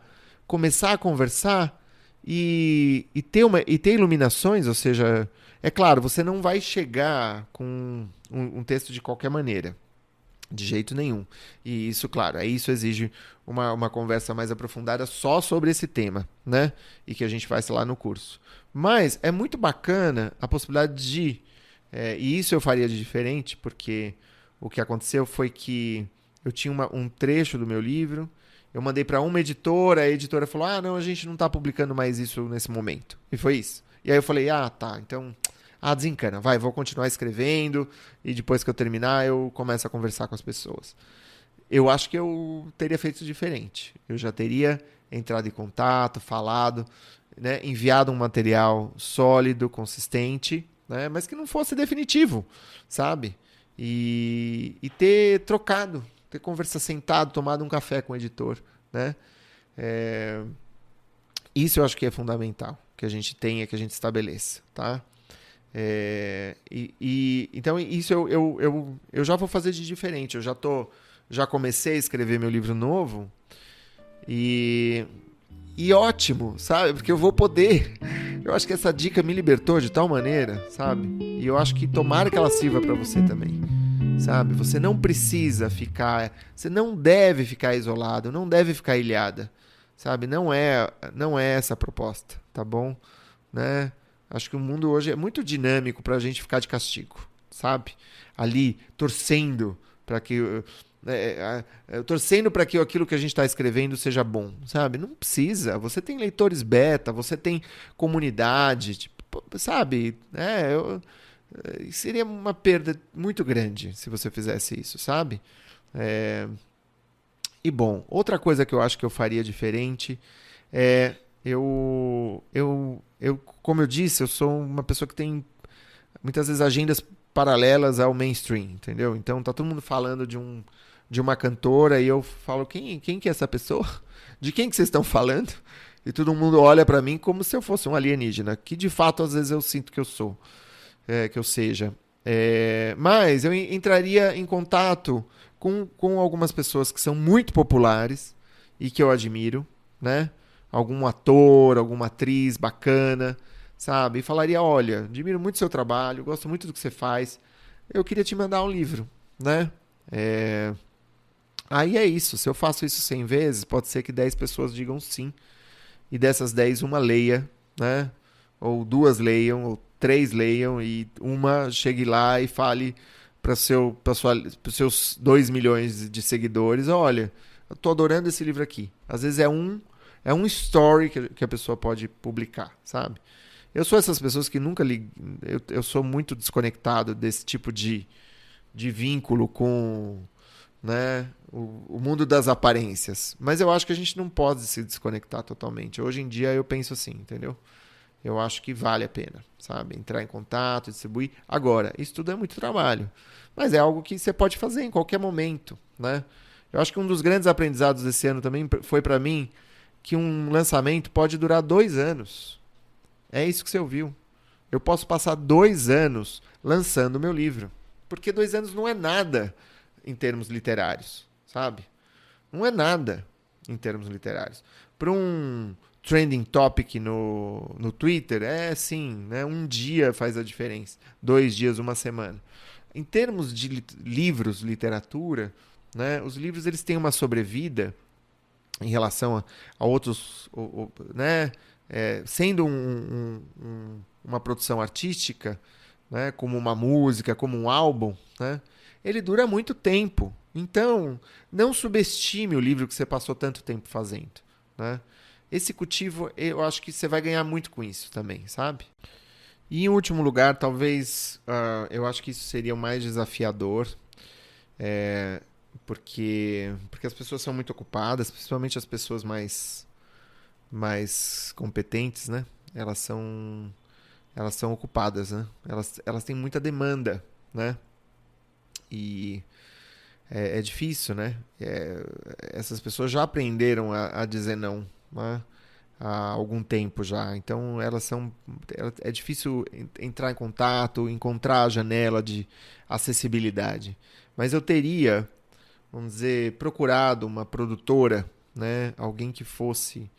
começar a conversar e ter iluminações. Ou seja, é claro, você não vai chegar com um texto de qualquer maneira. De jeito nenhum. E isso, claro, isso exige uma conversa mais aprofundada só sobre esse tema, né? E que a gente faz lá no curso. Mas é muito bacana a possibilidade de... e isso eu faria de diferente, porque o que aconteceu foi que eu tinha um trecho do meu livro, eu mandei para uma editora, a editora falou, não, a gente não está publicando mais isso nesse momento. E foi isso. E aí eu falei, tá, então... desencana, vou continuar escrevendo e depois que eu terminar eu começo a conversar com as pessoas. Eu acho que eu teria feito diferente. Eu já teria entrado em contato, falado, né, enviado um material sólido, consistente, né, mas que não fosse definitivo, sabe? E ter trocado, ter conversado, sentado, tomado um café com o editor, né? Isso eu acho que é fundamental, que a gente tenha, que a gente estabeleça, tá? Então isso eu já vou fazer de diferente. Já comecei a escrever meu livro novo e ótimo, sabe? Porque eu vou poder. Eu acho que essa dica me libertou de tal maneira, sabe? E eu acho que tomara que ela sirva para você também, sabe? Você não deve ficar isolado, não deve ficar ilhada, sabe? Não é essa a proposta, tá bom? Né? Acho que o mundo hoje é muito dinâmico para a gente ficar de castigo, sabe? Ali, torcendo para que aquilo que a gente está escrevendo seja bom, sabe? Não precisa. Você tem leitores beta, você tem comunidade, tipo, sabe? Seria uma perda muito grande se você fizesse isso, sabe? E bom, outra coisa que eu acho que eu faria diferente é como eu disse, eu sou uma pessoa que tem muitas vezes agendas paralelas ao mainstream, entendeu? Então tá todo mundo falando de uma cantora e eu falo, quem que é essa pessoa? De quem que vocês estão falando? E todo mundo olha pra mim como se eu fosse um alienígena, que de fato às vezes eu sinto que eu sou, que eu seja. Mas eu entraria em contato com algumas pessoas que são muito populares e que eu admiro, né? Algum ator, alguma atriz bacana, sabe? E falaria, olha, admiro muito seu trabalho, gosto muito do que você faz, eu queria te mandar um livro, né? Aí é isso, se eu faço isso 100 vezes, pode ser que 10 pessoas digam sim, e dessas 10, uma leia, né? Ou 2 leiam, ou 3 leiam, e uma chegue lá e fale para os seus 2 milhões de seguidores, olha, eu tô adorando esse livro aqui. Às vezes é um story que a pessoa pode publicar, sabe? Eu sou essas pessoas que nunca li. Eu sou muito desconectado desse tipo de vínculo com, né, o mundo das aparências. Mas eu acho que a gente não pode se desconectar totalmente. Hoje em dia eu penso assim, entendeu? Eu acho que vale a pena, sabe? Entrar em contato, distribuir. Agora, isso tudo é muito trabalho. Mas é algo que você pode fazer em qualquer momento, né? Eu acho que um dos grandes aprendizados desse ano também foi para mim que um lançamento pode durar 2 anos. É isso que você ouviu. Eu posso passar 2 anos lançando o meu livro. Porque 2 anos não é nada em termos literários, sabe? Não é nada em termos literários. Para um trending topic no Twitter, sim, né? Um dia faz a diferença. 2 dias, uma semana. Em termos de livros, literatura, né? Os livros eles têm uma sobrevida em relação a outros, né? Sendo uma produção artística, né, como uma música, como um álbum, né, ele dura muito tempo. Então, não subestime o livro que você passou tanto tempo fazendo, né? Esse cultivo, eu acho que você vai ganhar muito com isso também, sabe? E em último lugar, talvez, eu acho que isso seria o mais desafiador, é, porque as pessoas são muito ocupadas, principalmente as pessoas mais competentes, né? Elas são, elas são ocupadas, né? Elas têm muita demanda, né? E é difícil, né? Essas pessoas já aprenderam a dizer não, né? Há algum tempo já. Então é difícil entrar em contato, encontrar a janela de acessibilidade. Mas eu teria, vamos dizer, procurado uma produtora, né? Alguém que fosse,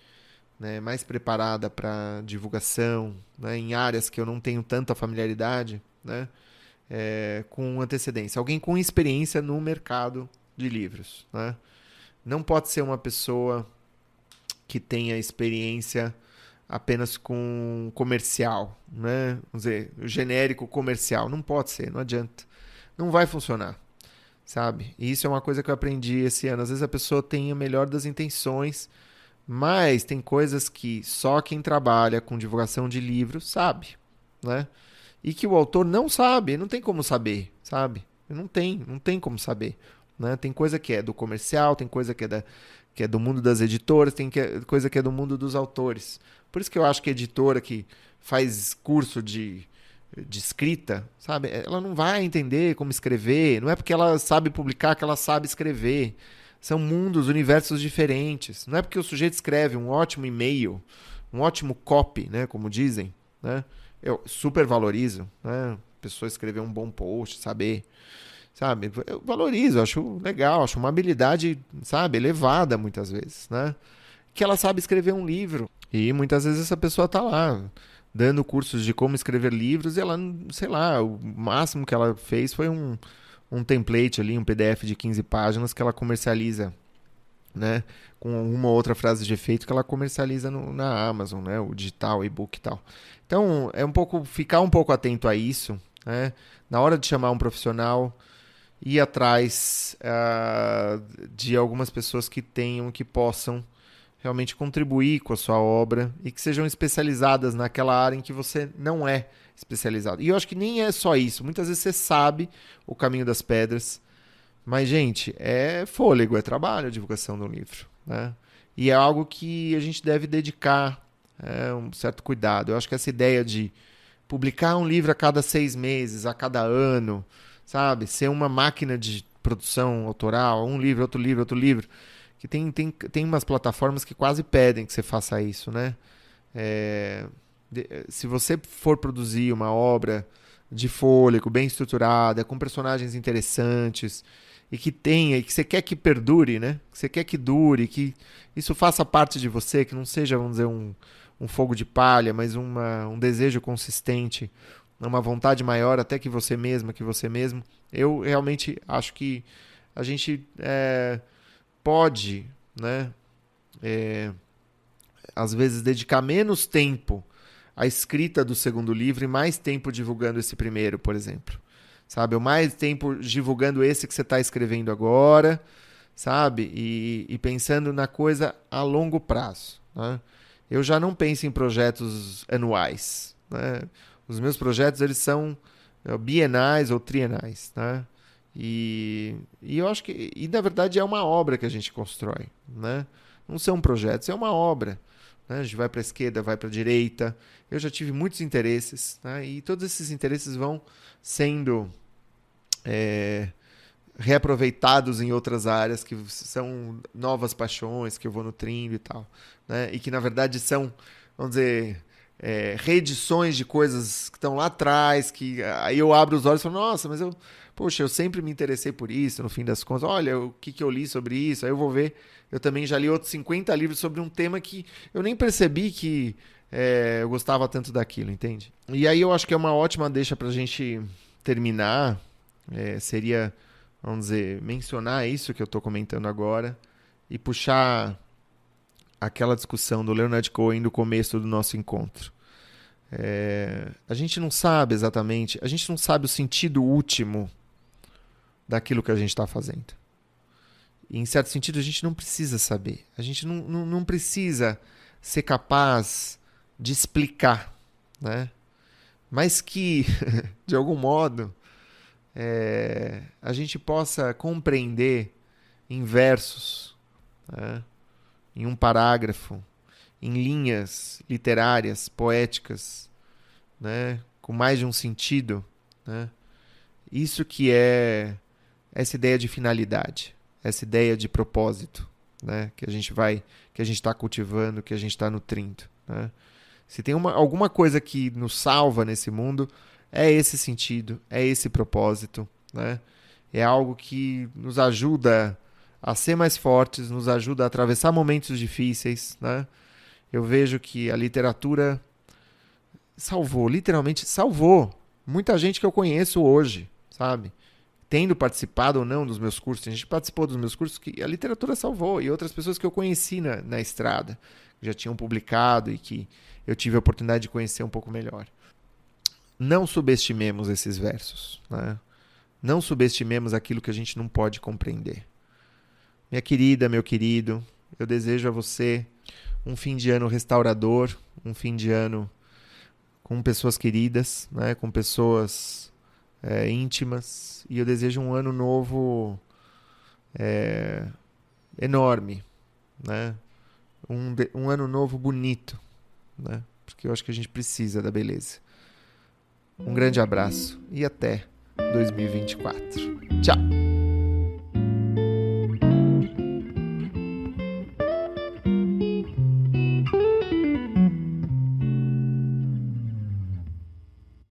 né, mais preparada para divulgação, né, em áreas que eu não tenho tanta familiaridade, né? Com antecedência. Alguém com experiência no mercado de livros, né? Não pode ser uma pessoa que tenha experiência apenas com comercial, né? Vamos dizer, genérico comercial. Não pode ser, não adianta. Não vai funcionar, sabe? E isso é uma coisa que eu aprendi esse ano. Às vezes a pessoa tem a melhor das intenções, mas tem coisas que só quem trabalha com divulgação de livros sabe, né? E que o autor não sabe, não tem como saber, sabe? Não tem como saber, né? Tem coisa que é do comercial, tem coisa que é do mundo das editoras, coisa que é do mundo dos autores. Por isso que eu acho que a editora que faz curso de escrita, sabe? Ela não vai entender como escrever, não é porque ela sabe publicar que ela sabe escrever. São mundos, universos diferentes. Não é porque o sujeito escreve um ótimo e-mail, um ótimo copy, né, como dizem, né? Eu super valorizo, né? A pessoa escrever um bom post, sabe? Eu valorizo, acho legal, acho uma habilidade, sabe, elevada muitas vezes, né? Que ela sabe escrever um livro. E muitas vezes essa pessoa tá lá dando cursos de como escrever livros e ela, sei lá, o máximo que ela fez foi um template ali, um PDF de 15 páginas que ela comercializa, né? Com uma outra frase de efeito que ela comercializa na Amazon, né? O digital, e-book e tal. Então, ficar um pouco atento a isso, né? Na hora de chamar um profissional, ir atrás de algumas pessoas que possam realmente contribuir com a sua obra e que sejam especializadas naquela área em que você não é especializado. E eu acho que nem é só isso. Muitas vezes você sabe o caminho das pedras, mas, gente, é fôlego, é trabalho a divulgação do livro, né? E é algo que a gente deve dedicar um certo cuidado. Eu acho que essa ideia de publicar um livro a cada 6 meses, a cada ano, sabe? Ser uma máquina de produção autoral, um livro, outro livro, outro livro. Que tem umas plataformas que quase pedem que você faça isso, né? Se você for produzir uma obra de fôlego, bem estruturada, com personagens interessantes, e que você quer que perdure, né? Que você quer que dure, que isso faça parte de você, que não seja, vamos dizer, um fogo de palha, mas um desejo consistente, uma vontade maior até que você mesma, que você mesmo. Eu realmente acho que a gente pode, né, às vezes dedicar menos tempo à escrita do segundo livro e mais tempo divulgando esse primeiro, por exemplo. Sabe? Ou mais tempo divulgando esse que você está escrevendo agora, sabe? E pensando na coisa a longo prazo, né? Eu já não penso em projetos anuais, né? Os meus projetos, eles são bienais ou trienais, né? E eu acho que, na verdade, é uma obra que a gente constrói, né? Não são projetos, é uma obra, né? A gente vai para a esquerda, vai para a direita. Eu já tive muitos interesses, né? E todos esses interesses vão sendo reaproveitados em outras áreas, que são novas paixões que eu vou nutrindo e tal, né? E que, na verdade, são, vamos dizer, reedições de coisas que estão lá atrás, que aí eu abro os olhos e falo, nossa, mas poxa, eu sempre me interessei por isso, no fim das contas, olha o que eu li sobre isso, aí eu vou ver, eu também já li outros 50 livros sobre um tema que eu nem percebi que eu gostava tanto daquilo, entende? E aí eu acho que é uma ótima deixa pra gente terminar, seria, vamos dizer, mencionar isso que eu estou comentando agora e puxar aquela discussão do Leonard Cohen do começo do nosso encontro. A gente não sabe exatamente, a gente não sabe o sentido último daquilo que a gente está fazendo. E, em certo sentido, a gente não precisa saber. A gente não precisa ser capaz de explicar, né? Mas que, de algum modo, a gente possa compreender em versos, né? Em um parágrafo, em linhas literárias, poéticas, né? Com mais de um sentido, né? Isso que é essa ideia de finalidade, essa ideia de propósito, né? Que a gente está cultivando, que a gente está nutrindo, né? Se tem alguma coisa que nos salva nesse mundo, é esse sentido, é esse propósito, né? É algo que nos ajuda a ser mais fortes, nos ajuda a atravessar momentos difíceis, né? Eu vejo que a literatura salvou, literalmente salvou muita gente que eu conheço hoje, sabe? Tendo participado ou não dos meus cursos, a gente participou dos meus cursos que a literatura salvou, e outras pessoas que eu conheci na estrada, que já tinham publicado e que eu tive a oportunidade de conhecer um pouco melhor. Não subestimemos esses versos, né? Não subestimemos aquilo que a gente não pode compreender. Minha querida, meu querido, eu desejo a você um fim de ano restaurador, um fim de ano com pessoas queridas, né? Com pessoas íntimas, e eu desejo um ano novo enorme, né? Um ano novo bonito, né? Porque eu acho que a gente precisa da beleza. Um grande abraço e até 2024. Tchau!